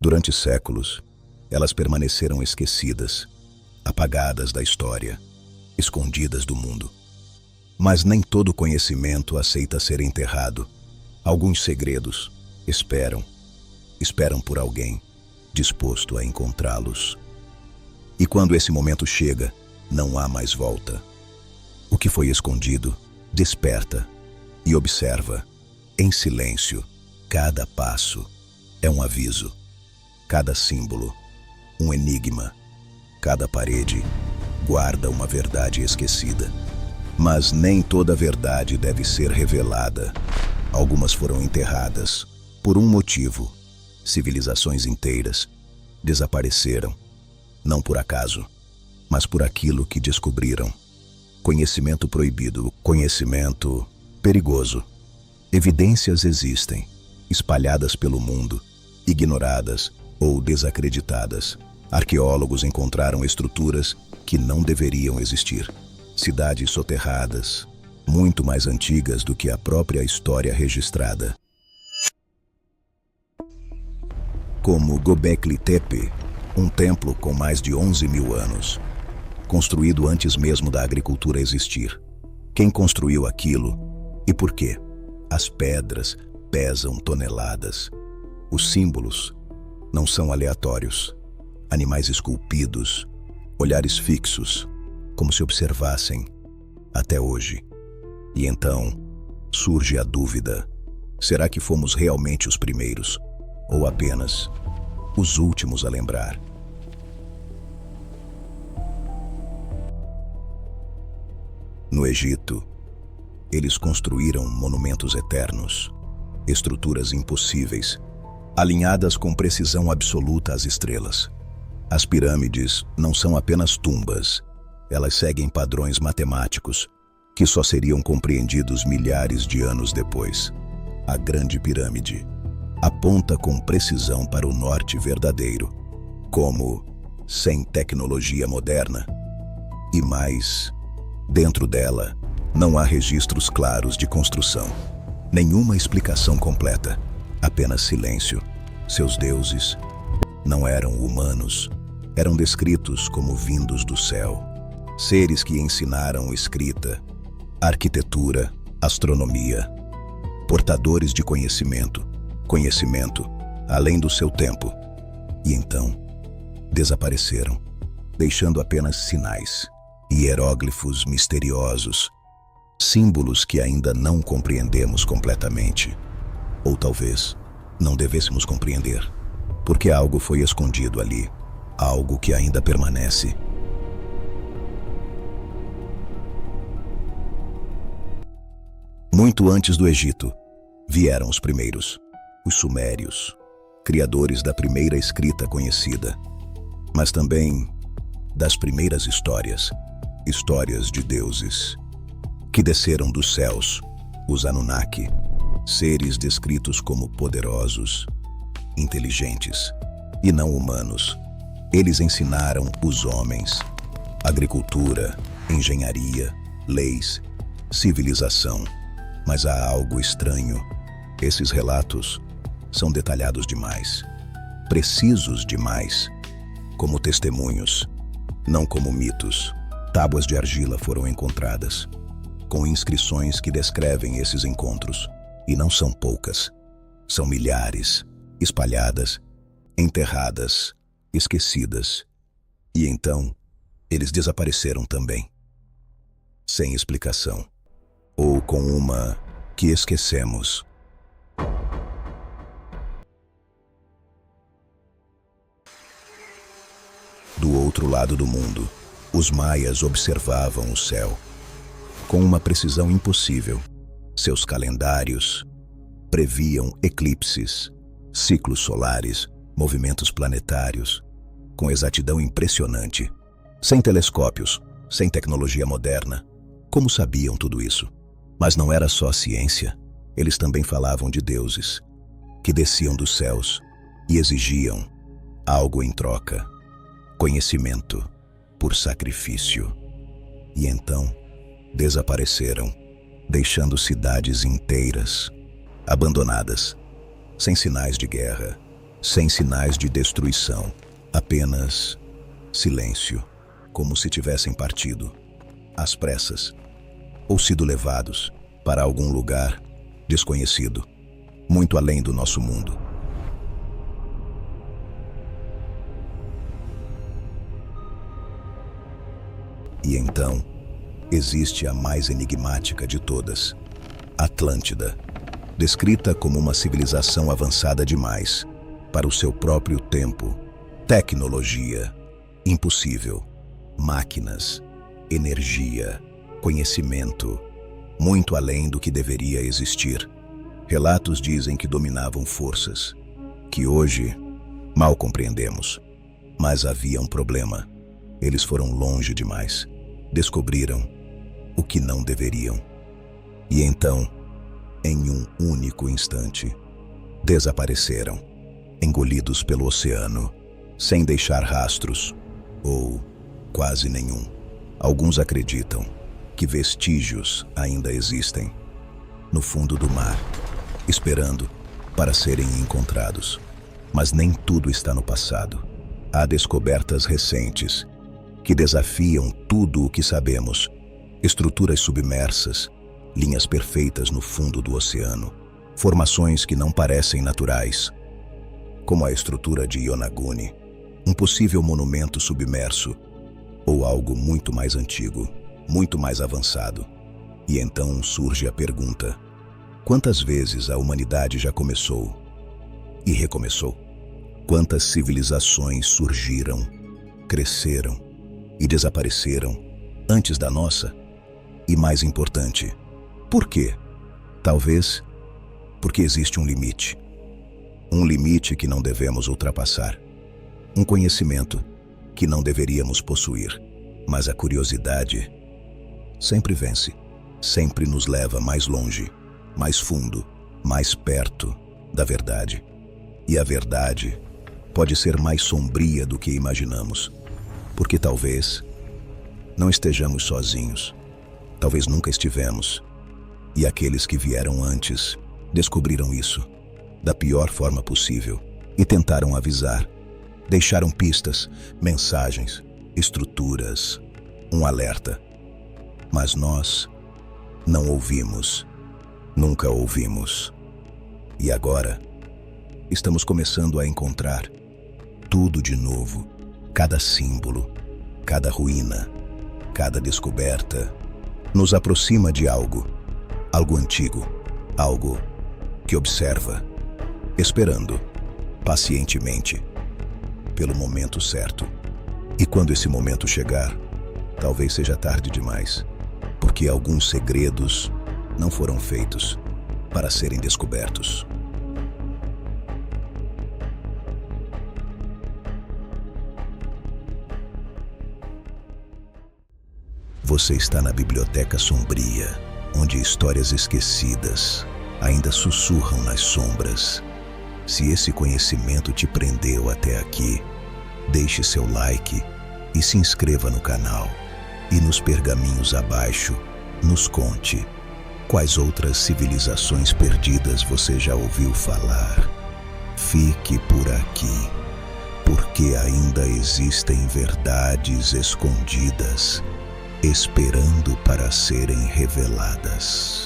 Durante séculos, elas permaneceram esquecidas, apagadas da história, escondidas do mundo. Mas nem todo conhecimento aceita ser enterrado. Alguns segredos esperam por alguém disposto a encontrá-los. E quando esse momento chega, não há mais volta. O que foi escondido desperta e observa, em silêncio. Cada passo é um aviso, cada símbolo, um enigma, cada parede guarda uma verdade esquecida. Mas nem toda verdade deve ser revelada. Algumas foram enterradas por um motivo. Civilizações inteiras desapareceram, não por acaso, mas por aquilo que descobriram. Conhecimento proibido, conhecimento perigoso. Evidências existem, espalhadas pelo mundo, ignoradas ou desacreditadas. Arqueólogos encontraram estruturas que não deveriam existir. Cidades soterradas, muito mais antigas do que a própria história registrada. Como Göbekli Tepe, um templo com mais de 11.000 anos, construído antes mesmo da agricultura existir. Quem construiu aquilo e por quê? As pedras pesam toneladas. Os símbolos não são aleatórios. Animais esculpidos, olhares fixos, como se observassem até hoje. E então surge a dúvida: será que fomos realmente os primeiros ou apenas os últimos a lembrar? No Egito, eles construíram monumentos eternos, estruturas impossíveis, alinhadas com precisão absoluta às estrelas. As pirâmides não são apenas tumbas, elas seguem padrões matemáticos que só seriam compreendidos milhares de anos depois. A Grande Pirâmide aponta com precisão para o norte verdadeiro, como sem tecnologia moderna. E mais, dentro dela, não há registros claros de construção, nenhuma explicação completa, apenas silêncio. Seus deuses não eram humanos, eram descritos como vindos do céu. Seres que ensinaram escrita, arquitetura, astronomia, portadores de conhecimento além do seu tempo. E então, desapareceram, deixando apenas sinais, hieróglifos misteriosos, símbolos que ainda não compreendemos completamente. Ou talvez não devêssemos compreender, porque algo foi escondido ali, algo que ainda permanece. Muito antes do Egito, vieram os primeiros, os sumérios, criadores da primeira escrita conhecida, mas também das primeiras histórias de deuses, que desceram dos céus, os Anunnaki, seres descritos como poderosos, inteligentes e não humanos. Eles ensinaram os homens agricultura, engenharia, leis, civilização. Mas há algo estranho. Esses relatos são detalhados demais, precisos demais, como testemunhos, não como mitos. Tábuas de argila foram encontradas, com inscrições que descrevem esses encontros, e não são poucas. São milhares, espalhadas, enterradas, esquecidas. E então, eles desapareceram também, sem explicação. Ou com uma que esquecemos. Do outro lado do mundo, os maias observavam o céu com uma precisão impossível. Seus calendários previam eclipses, ciclos solares, movimentos planetários, com exatidão impressionante. Sem telescópios, sem tecnologia moderna, como sabiam tudo isso? Mas não era só ciência. Eles também falavam de deuses, que desciam dos céus e exigiam algo em troca: conhecimento por sacrifício. E então, desapareceram, deixando cidades inteiras, abandonadas, sem sinais de guerra, sem sinais de destruição, apenas silêncio, como se tivessem partido, às pressas, ou sido levados para algum lugar desconhecido, muito além do nosso mundo. E então, existe a mais enigmática de todas, Atlântida, descrita como uma civilização avançada demais para o seu próprio tempo, tecnologia impossível, máquinas, energia, conhecimento, muito além do que deveria existir. Relatos dizem que dominavam forças que hoje mal compreendemos. Mas havia um problema. Eles foram longe demais. Descobriram o que não deveriam. E então, em um único instante, desapareceram, engolidos pelo oceano, sem deixar rastros, ou quase nenhum. Alguns acreditam que vestígios ainda existem no fundo do mar, esperando para serem encontrados. Mas nem tudo está no passado. Há descobertas recentes que desafiam tudo o que sabemos. Estruturas submersas, linhas perfeitas no fundo do oceano, formações que não parecem naturais, como a estrutura de Yonaguni, um possível monumento submerso, ou algo muito mais antigo, muito mais avançado. E então surge a pergunta: quantas vezes a humanidade já começou e recomeçou? Quantas civilizações surgiram, cresceram e desapareceram antes da nossa? E mais importante, por quê? Talvez porque existe um limite. Um limite que não devemos ultrapassar. Um conhecimento que não deveríamos possuir. Mas a curiosidade sempre vence. Sempre nos leva mais longe, mais fundo, mais perto da verdade. E a verdade pode ser mais sombria do que imaginamos. Porque talvez não estejamos sozinhos. Talvez nunca estivemos. E aqueles que vieram antes descobriram isso da pior forma possível e tentaram avisar. Deixaram pistas, mensagens, estruturas, um alerta. Mas nós não ouvimos, nunca ouvimos. E agora estamos começando a encontrar tudo de novo. Cada símbolo, cada ruína, cada descoberta nos aproxima de algo antigo, algo que observa, esperando pacientemente pelo momento certo. E quando esse momento chegar, talvez seja tarde demais, porque alguns segredos não foram feitos para serem descobertos. Você está na Biblioteca Sombria, onde histórias esquecidas ainda sussurram nas sombras. Se esse conhecimento te prendeu até aqui, deixe seu like e se inscreva no canal. E nos pergaminhos abaixo, nos conte quais outras civilizações perdidas você já ouviu falar. Fique por aqui, porque ainda existem verdades escondidas esperando para serem reveladas.